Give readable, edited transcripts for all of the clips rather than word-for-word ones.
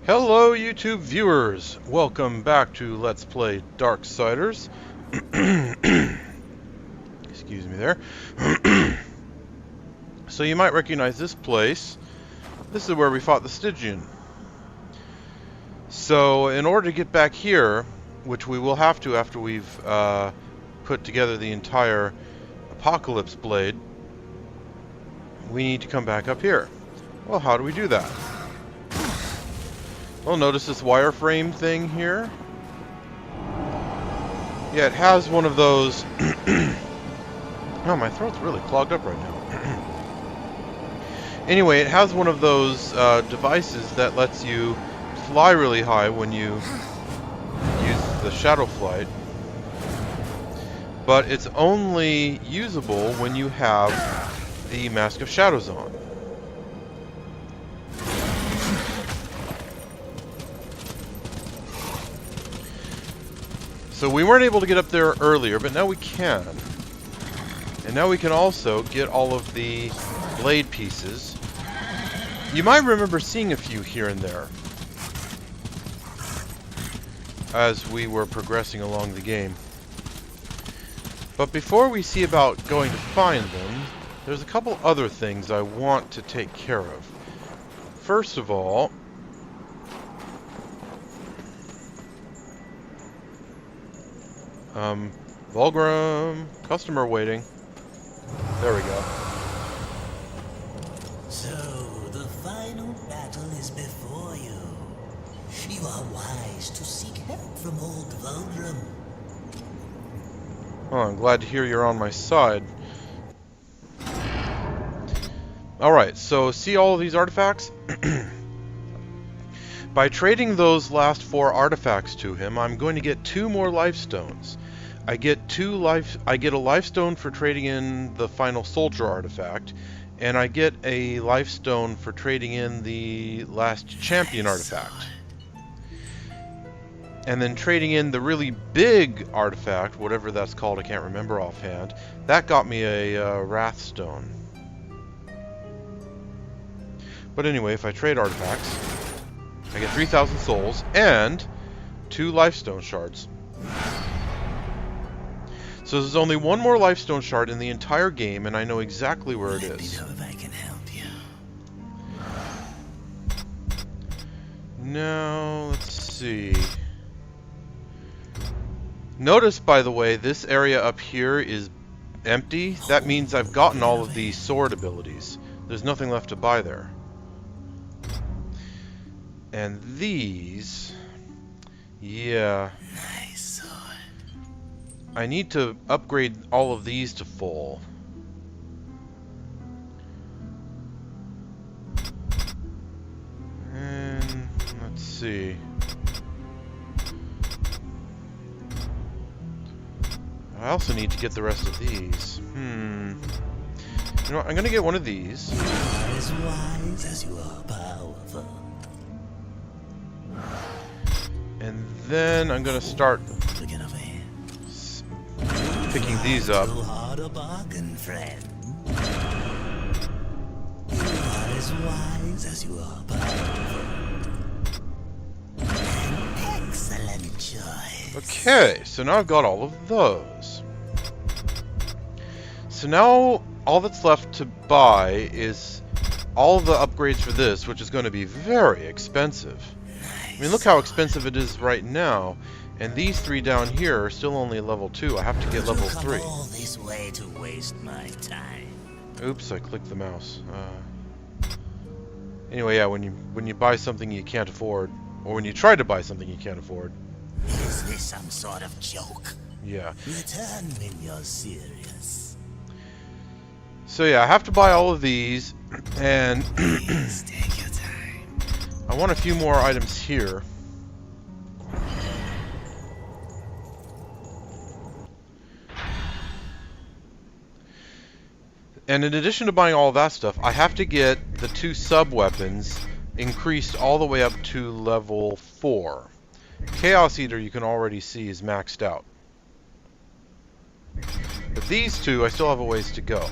Hello YouTube viewers, welcome back to Let's Play Darksiders. Excuse me there. So you might recognize this place. This is where we fought the Stygian. So in order to get back here, which we will have to after we've put together the entire Apocalypse Blade, we need to come back up here. Well, how do we do that? Well, notice this wireframe thing here. Yeah, it has one of those... Oh, my throat's really clogged up right now. Anyway, it has one of those devices that lets you fly really high when you use the shadow flight. But it's only usable when you have the Mask of Shadows on. So we weren't able to get up there earlier, but now we can. And now we can also get all of the blade pieces. You might remember seeing a few here and there as we were progressing along the game. But before we see about going to find them, there's a couple other things I want to take care of. First of all, Volgrim, customer waiting. There we go. So, the final battle is before you. You are wise to seek help from old Volgrim. Oh, I'm glad to hear you're on my side. Alright, so see all of these artifacts? By trading those last 4 artifacts to him, I'm going to get 2 more life stones. I get a life stone for trading in the final soldier artifact, and I get a life stone for trading in the last champion artifact. And then trading in the really big artifact, whatever that's called, I can't remember offhand, that got me a wrath stone. But anyway, if I trade artifacts, I get 3,000 souls and 2 lifestone shards. So there's only 1 more lifestone shard in the entire game, and I know exactly where it is. Let me know if I can help you. Now, let's see. Notice, by the way, this area up here is empty. That means I've gotten all of the sword abilities. There's nothing left to buy there. And these... yeah. Nice sword. I need to upgrade all of these to full. And let's see. I also need to get the rest of these. You know what? I'm gonna get one of these. You are as wise as you are powerful. And then I'm gonna start Looking over here. picking these up. So hard a bargain, friend. You are as wise as you are powerful. An excellent choice. Okay, so now I've got all of those. So now all that's left to buy is all the upgrades for this, which is going to be very expensive. I mean, look how expensive it is right now. And these 3 down here are still only level 2. I have to get level 3. All this way to waste my time. Oops, I clicked the mouse. Anyway, yeah, when you buy something you can't afford, or when you try to buy something you can't afford. Is this some sort of joke? Yeah. Return when you're serious. So yeah, I have to buy all of these, and Please take your time. I want a few more items here. And in addition to buying all that stuff, I have to get the 2 sub-weapons increased all the way up to level 4. Chaos Eater, you can already see, is maxed out. But these 2, I still have a ways to go.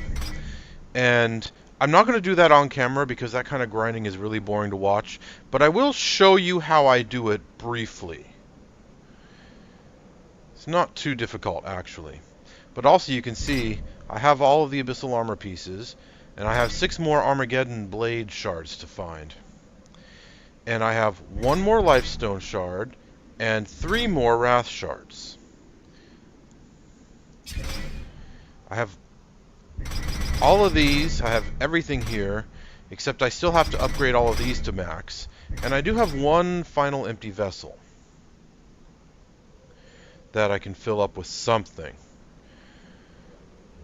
And I'm not going to do that on camera because that kind of grinding is really boring to watch, but I will show you how I do it briefly. It's not too difficult, actually. But also you can see I have all of the Abyssal Armor pieces, and I have 6 more Armageddon Blade shards to find. And I have 1 more Lifestone shard, and 3 more Wrath shards. I have all of these, I have everything here, except I still have to upgrade all of these to max. And I do have 1 final empty vessel that I can fill up with something.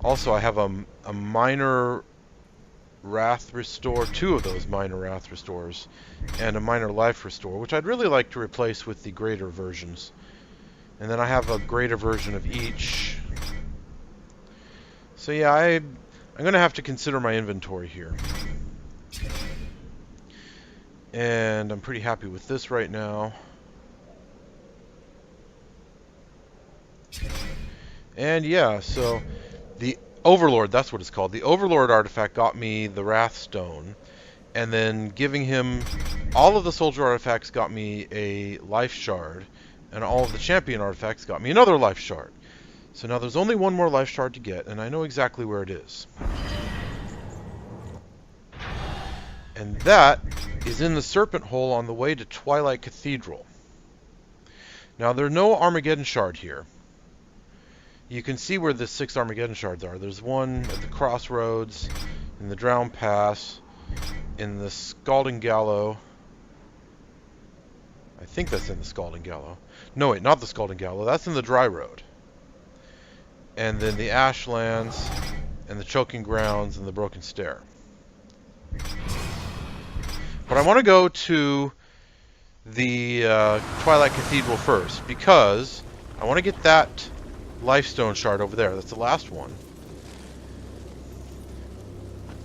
Also, I have a minor Wrath Restore, 2 of those minor Wrath Restores, and a minor Life Restore, which I'd really like to replace with the greater versions. And then I have a greater version of each. So yeah, I'm going to have to consider my inventory here. And I'm pretty happy with this right now. And yeah, so the Overlord, that's what it's called. The Overlord artifact got me the Wrath Stone. And then giving him all of the Soldier artifacts got me a Life Shard. And all of the Champion artifacts got me another Life Shard. So now there's only 1 more Life Shard to get, and I know exactly where it is. And that is in the Serpent Hole on the way to Twilight Cathedral. Now, there's no Armageddon Shard here. You can see where the 6 Armageddon Shards are. There's 1 at the Crossroads, in the Drown Pass, in the Scalding Gallow. I think that's in the Scalding Gallow. No, wait, not the Scalding Gallow. That's in the Dry Road. And then the Ashlands, and the Choking Grounds, and the Broken Stair. But I want to go to the Twilight Cathedral first, because I want to get that Lifestone shard over there. That's the last one.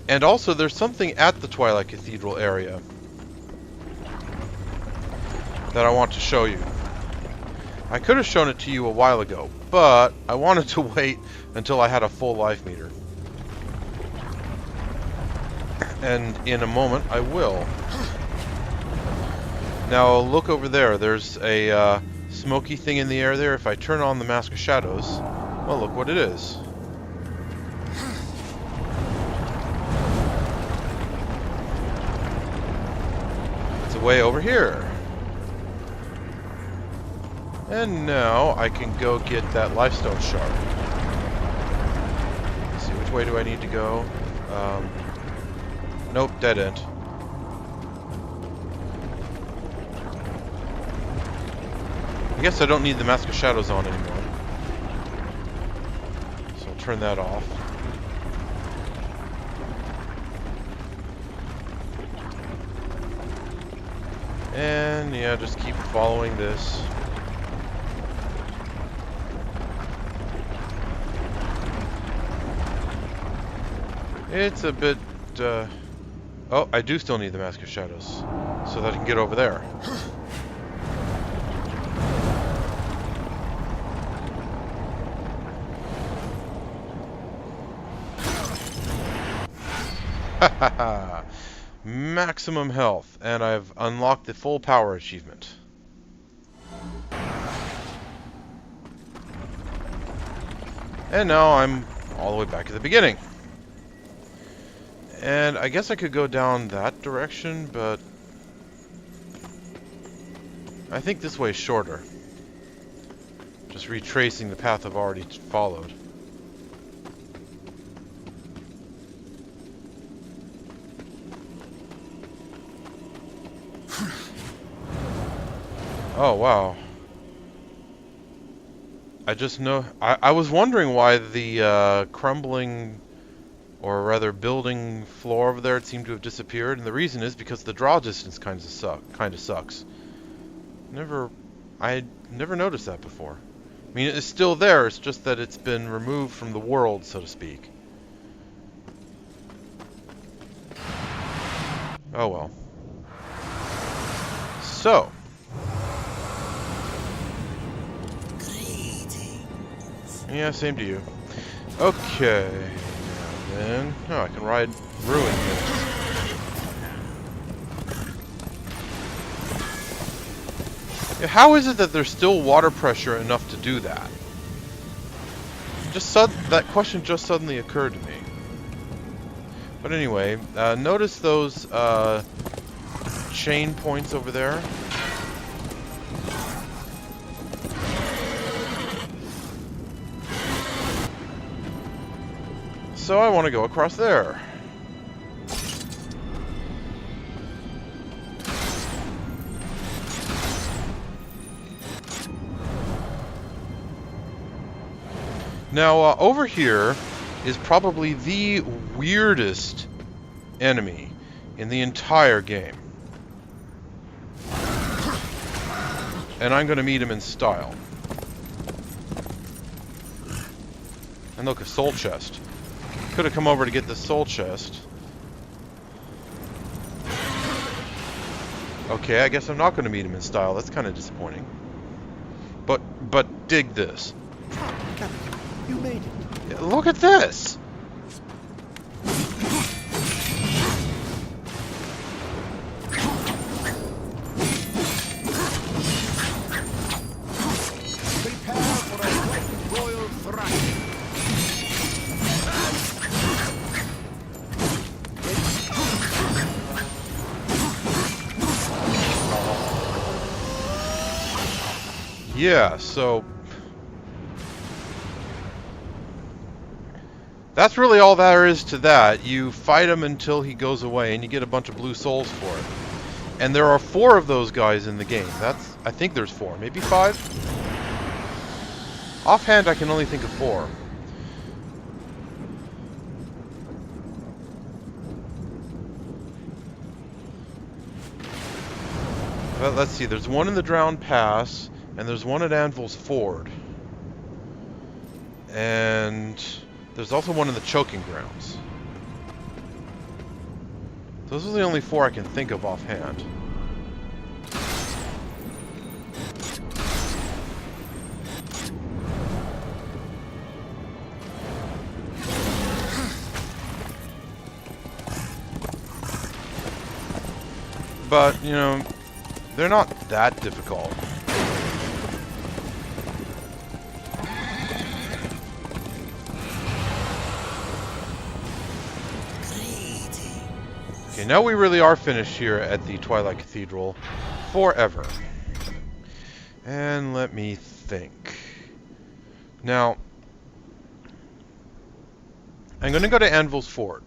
And also, there's something at the Twilight Cathedral area that I want to show you. I could have shown it to you a while ago, but I wanted to wait until I had a full life meter. And in a moment, I will. Now, look over there. There's a smoky thing in the air there. If I turn on the Mask of Shadows, well, look what it is. It's way over here. And now I can go get that Lifestone shard. Let's see, which way do I need to go? Nope, dead end. I guess I don't need the Mask of Shadows on anymore. So I'll turn that off. And yeah, just keep following this. It's a bit, oh, I do still need the Mask of Shadows, so that I can get over there. Hahaha! Maximum health, and I've unlocked the full power achievement. And now I'm all the way back at the beginning. And I guess I could go down that direction, but I think this way is shorter. Just retracing the path I've already followed. Oh, wow. I just know... I was wondering why the crumbling... or rather building floor over there seemed to have disappeared, and the reason is because the draw distance kind of sucks. I never noticed that before. I mean, it's still there, it's just that it's been removed from the world, so to speak. Oh well. So. Yeah, same to you. Okay. And oh, I can ride ruin here. Yeah, how is it that there's still water pressure enough to do that? That question just suddenly occurred to me. But anyway, notice those chain points over there. So I want to go across there. Now, over here is probably the weirdest enemy in the entire game. And I'm going to meet him in style. And look, a soul chest. Could have come over to get the soul chest. Okay, I guess I'm not going to meet him in style. That's kind of disappointing. But dig this. You made it. Yeah, look at this. Prepare for a quick royal thrashing. Yeah, so that's really all there is to that. You fight him until he goes away, and you get a bunch of blue souls for it. And there are 4 of those guys in the game. I think there's 4, maybe 5? Offhand, I can only think of 4. Well, let's see, there's one in the Drowned Pass, and there's one at Anvil's Ford. And there's also one in the Choking Grounds. Those are the only 4 I can think of offhand. But, you know, they're not that difficult. Okay, now we really are finished here at the Twilight Cathedral forever. And let me think. Now, I'm going to go to Anvil's Ford,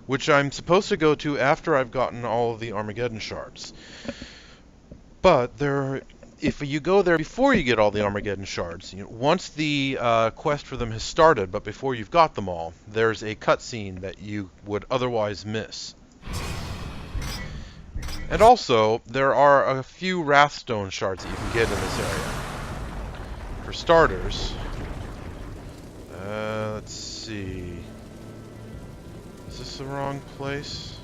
which I'm supposed to go to after I've gotten all of the Armageddon shards. But if you go there before you get all the Armageddon shards, once the quest for them has started, but before you've got them all, there's a cutscene that you would otherwise miss. And also, there are a few Wrathstone shards that you can get in this area. For starters, let's see. Is this the wrong place?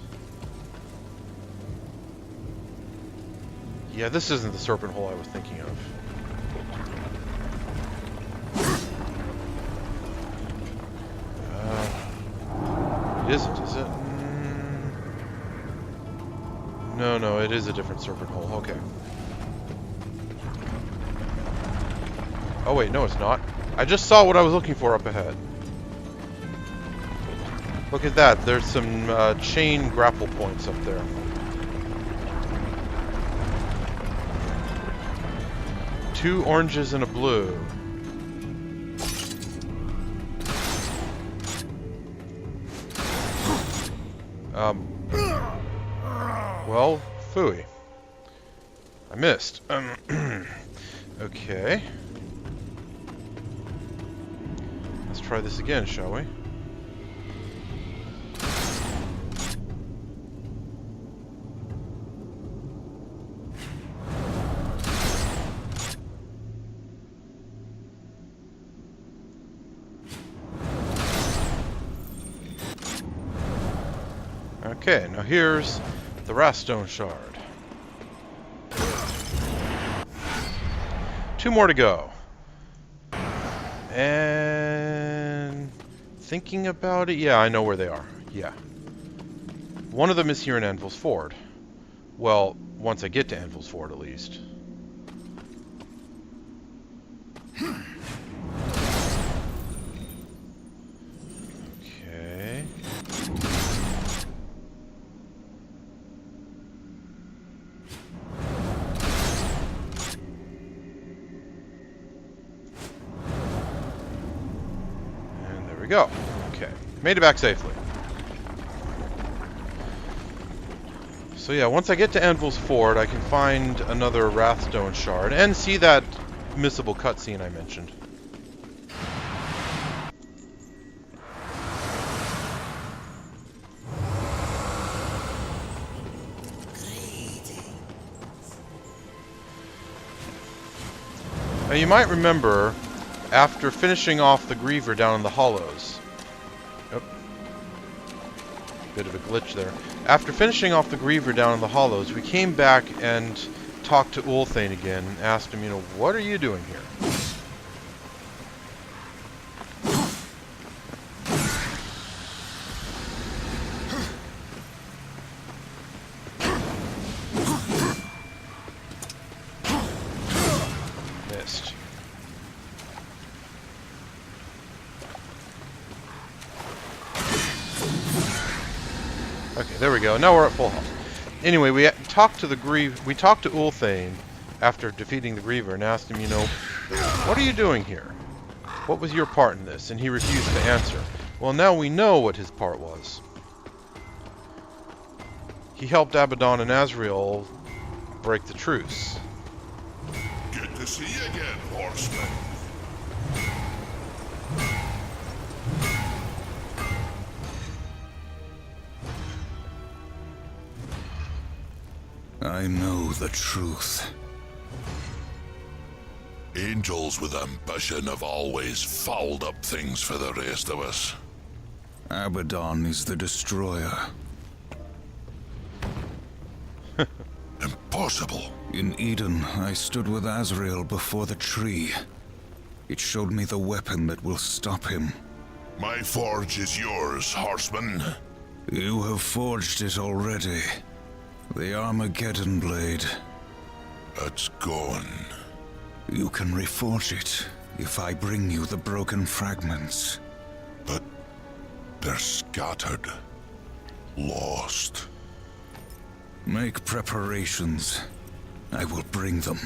Yeah, this isn't the serpent hole I was thinking of. It isn't, is it? No, it is a different serpent hole. Okay. Oh wait, no it's not. I just saw what I was looking for up ahead. Look at that, there's some chain grapple points up there. Two oranges and a blue. Well, phooey. I missed. Okay. Let's try this again, shall we? Okay, now here's the Wrathstone shard. 2 more to go. And thinking about it, yeah, I know where they are. Yeah. One of them is here in Anvil's Ford. Well, once I get to Anvil's Ford, at least. Okay. And there we go. Okay. Made it back safely. So yeah, once I get to Anvil's Ford, I can find another Wrathstone shard and see that missable cutscene I mentioned. Now you might remember, after finishing off the Griever down in the Hollows... Oh, bit of a glitch there. After finishing off the Griever down in the Hollows, we came back and talked to Ulthane again and asked him, you know, what are you doing here? Missed. Okay, there we go. Now we're at full health. Anyway, we talked to Ulthane after defeating the Griever and asked him, you know, what are you doing here? What was your part in this? And he refused to answer. Well, now we know what his part was. He helped Abaddon and Azrael break the truce. Good to see you again, horseman. I know the truth. Angels with ambition have always fouled up things for the rest of us. Abaddon is the destroyer. Impossible. In Eden, I stood with Azrael before the tree. It showed me the weapon that will stop him. My forge is yours, horseman. You have forged it already. The Armageddon Blade. It's gone. You can reforge it if I bring you the broken fragments. But they're scattered. Lost. Make preparations. I will bring them.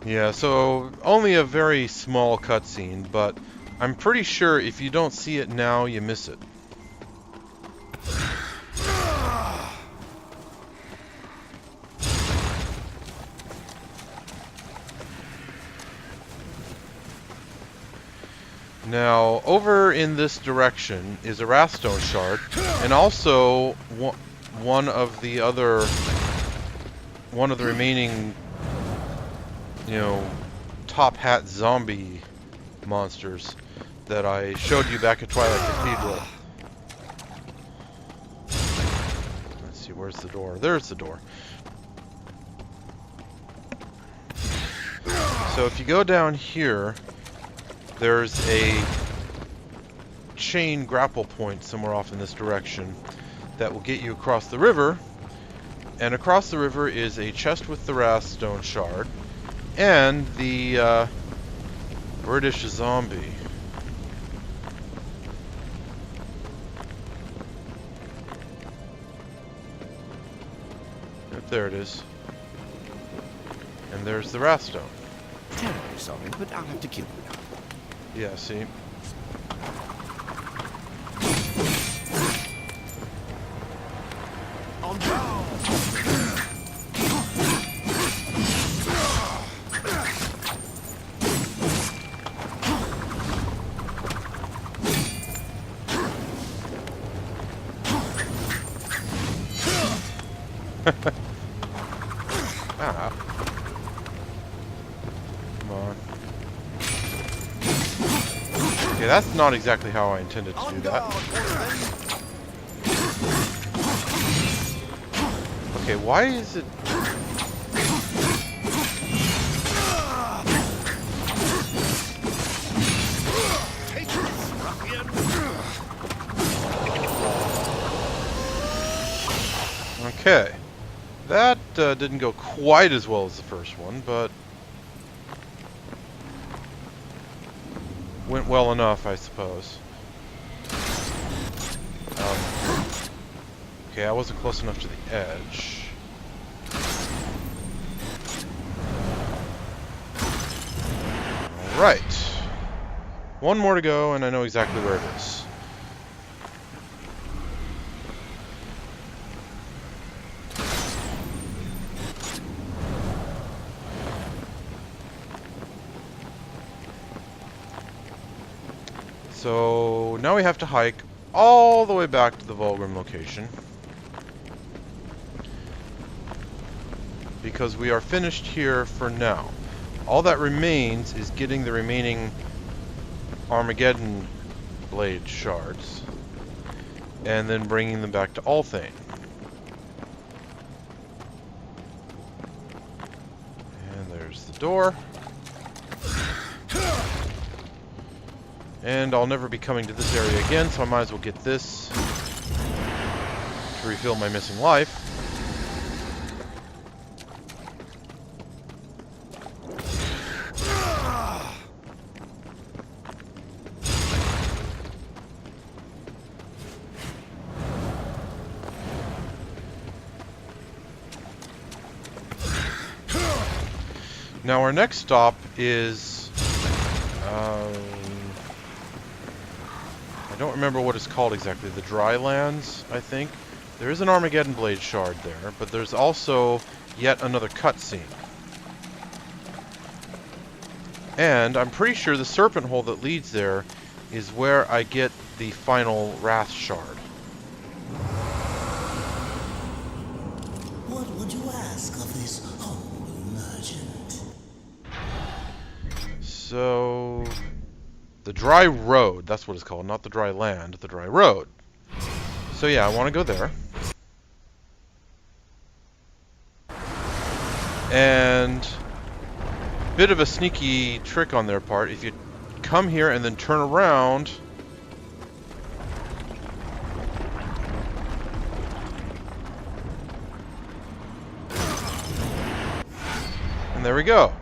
Yeah, so only a very small cutscene, but I'm pretty sure if you don't see it now, you miss it. Now, over in this direction is a Wrathstone shard, and also one of the remaining, you know, top hat zombie monsters that I showed you back at Twilight Cathedral. Let's see, where's the door? There's the door. So if you go down here, there's a chain grapple point somewhere off in this direction that will get you across the river, and across the river is a chest with the Wrathstone shard and the British zombie. Yep, there it is. And there's the Wrathstone. Terribly sorry, but I'll have to kill you now. Yeah, see? On down! Ah. Come on. Okay, that's not exactly how I intended to do that. Okay, why is it... Okay, that didn't go quite as well as the first one, but went well enough, I suppose. Okay, I wasn't close enough to the edge. Alright. One more to go, and I know exactly where it is. So now we have to hike all the way back to the Vulgrim location, because we are finished here for now. All that remains is getting the remaining Armageddon Blade shards and then bringing them back to Ulthane. And there's the door. And I'll never be coming to this area again, so I might as well get this to refill my missing life. Now our next stop is... I don't remember what it's called exactly. The Dry Lands, I think. There is an Armageddon Blade shard there, but there's also yet another cutscene. And I'm pretty sure the serpent hole that leads there is where I get the final Wrath shard. What would you ask of this humble merchant? So... the Dry Road, that's what it's called, not the Dry Land, the Dry Road. So yeah, I want to go there. And bit of a sneaky trick on their part. If you come here and then turn around, and there we go.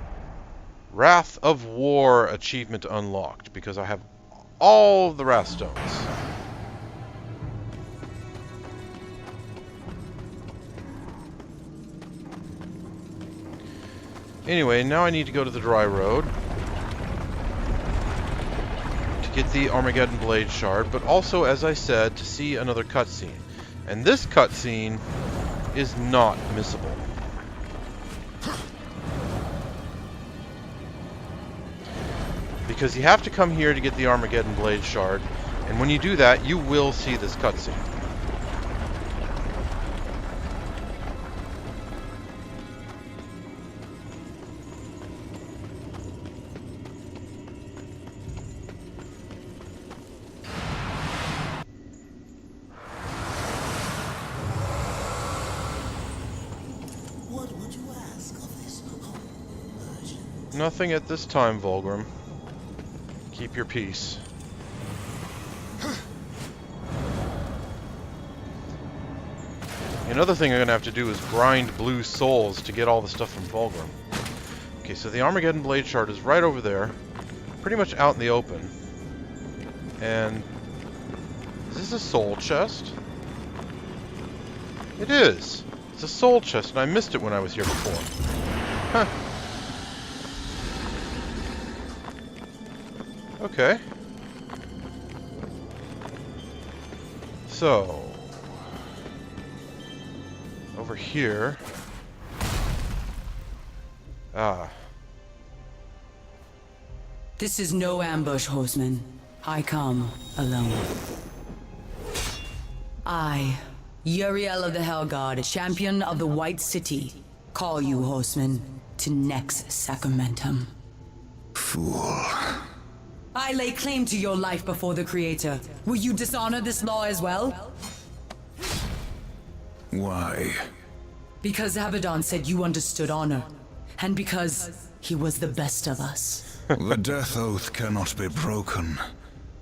Wrath of War achievement unlocked, because I have all of the Wrath Stones. Anyway, now I need to go to the Dry Road to get the Armageddon Blade shard, but also, as I said, to see another cutscene. And this cutscene is not missable. Because you have to come here to get the Armageddon Blade shard, and when you do that, you will see this cutscene. What would you ask of this humble merchant? Nothing at this time, Vulgrim. Keep your peace. Another thing I'm gonna have to do is grind blue souls to get all the stuff from Vulgrim. Okay, so the Armageddon Blade shard is right over there, pretty much out in the open. And is this a soul chest? It is. It's a soul chest, and I missed it when I was here before. Huh. Okay. So, over here. Ah. This is no ambush, horseman. I come alone. I, Uriel of the Hellguard, champion of the White City, call you, horseman, to Nex Sacramentum. Fool. I lay claim to your life before the Creator. Will you dishonor this law as well? Why? Because Abaddon said you understood honor. And because he was the best of us. The death oath cannot be broken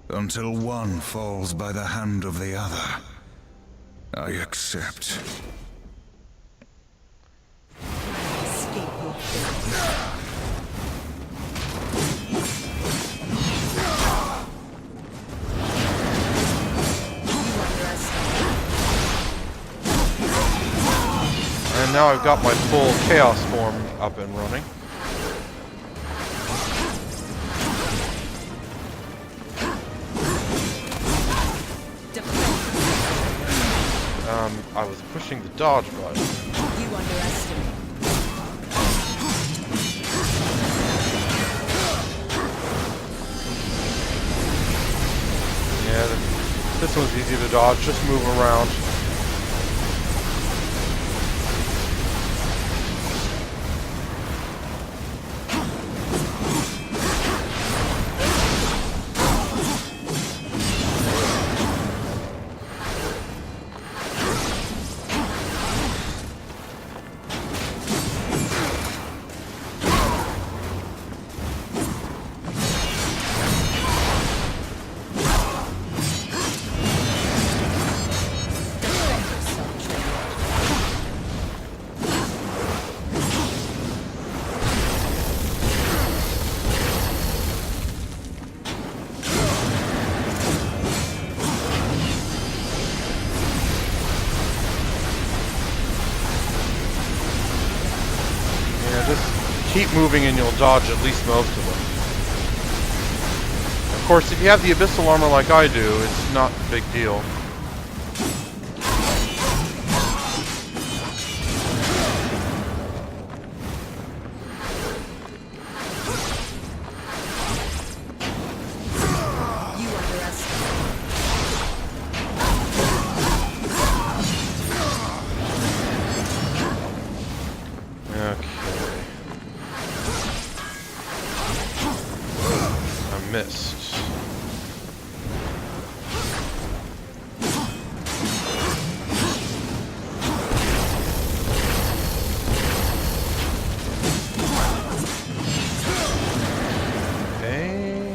until one falls by the hand of the other. I accept. Escape your fate. And now I've got my full Chaos form up and running. I was pushing the dodge button. You underestimate. Yeah, this one's easy to dodge. Just move around. Keep moving and you'll dodge at least most of them. Of course, if you have the abyssal armor like I do, it's not a big deal. Missed. Okay.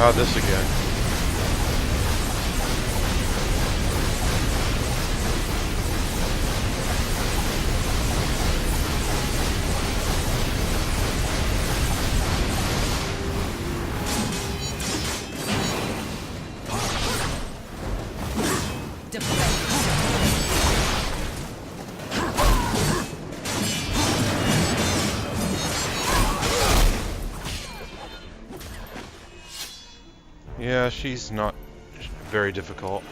Oh, this again. Yeah, she's not very difficult.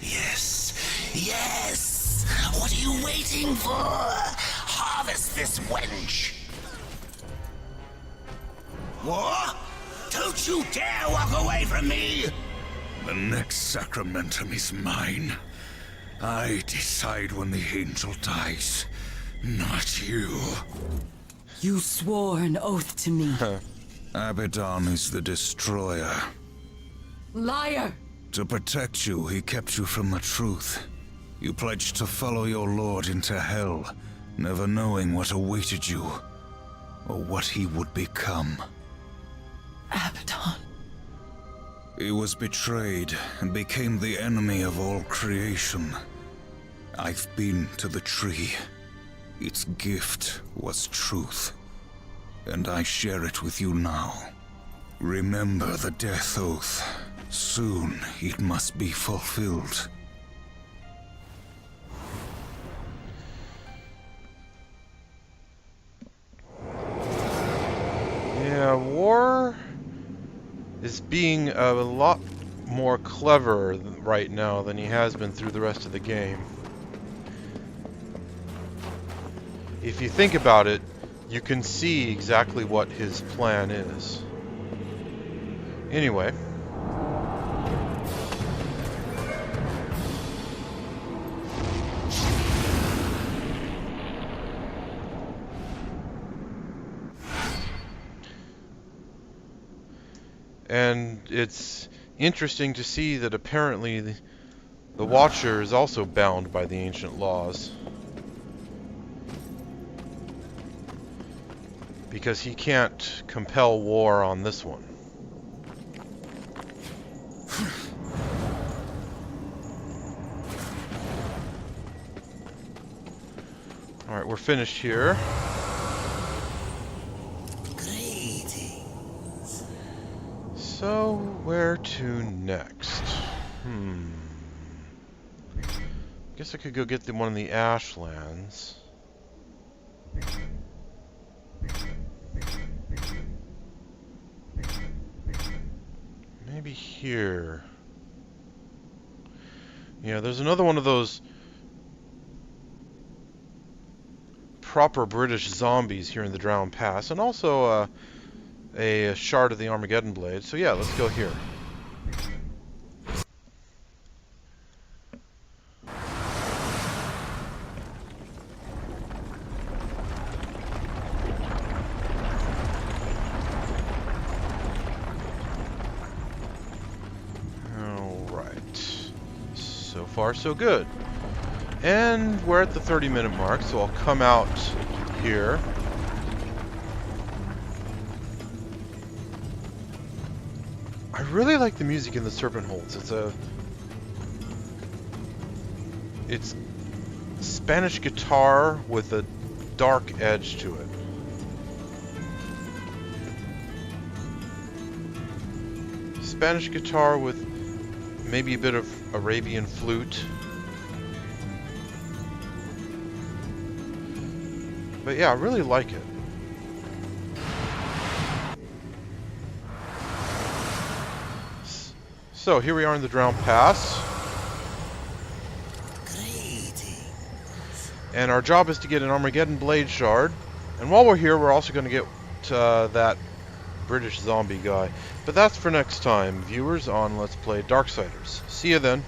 Yes, yes! What are you waiting for? Harvest this wench! What? Don't you dare walk away from me! The next sacramentum is mine. I decide when the angel dies, not you. You swore an oath to me. Abaddon is the destroyer. Liar! To protect you, he kept you from the truth. You pledged to follow your lord into hell, never knowing what awaited you, or what he would become. Abaddon. He was betrayed and became the enemy of all creation. I've been to the tree. Its gift was truth, and I share it with you now. Remember the death oath. Soon it must be fulfilled. Yeah, War is being a lot more clever right now than he has been through the rest of the game. If you think about it, you can see exactly what his plan is. Anyway. And it's interesting to see that apparently the Watcher is also bound by the ancient laws. Because he can't compel war on this one. Alright, we're finished here. Greetings. So, where to next? Guess I could go get one of the Ashlands. Maybe here. Yeah, there's another one of those proper British zombies here in the Drowned Pass, and also a shard of the Armageddon Blade. So yeah, let's go here. Alright. So far, so good. And we're at the 30-minute mark, so I'll come out here. I really like the music in the Serpent Holds. It's Spanish guitar with a dark edge to it. Spanish guitar with maybe a bit of Arabian flute. But yeah, I really like it. So here we are in the Drowned Pass. Greetings. And our job is to get an Armageddon Blade shard. And while we're here, we're also going to get that British zombie guy. But that's for next time, viewers, on Let's Play Darksiders. See you then.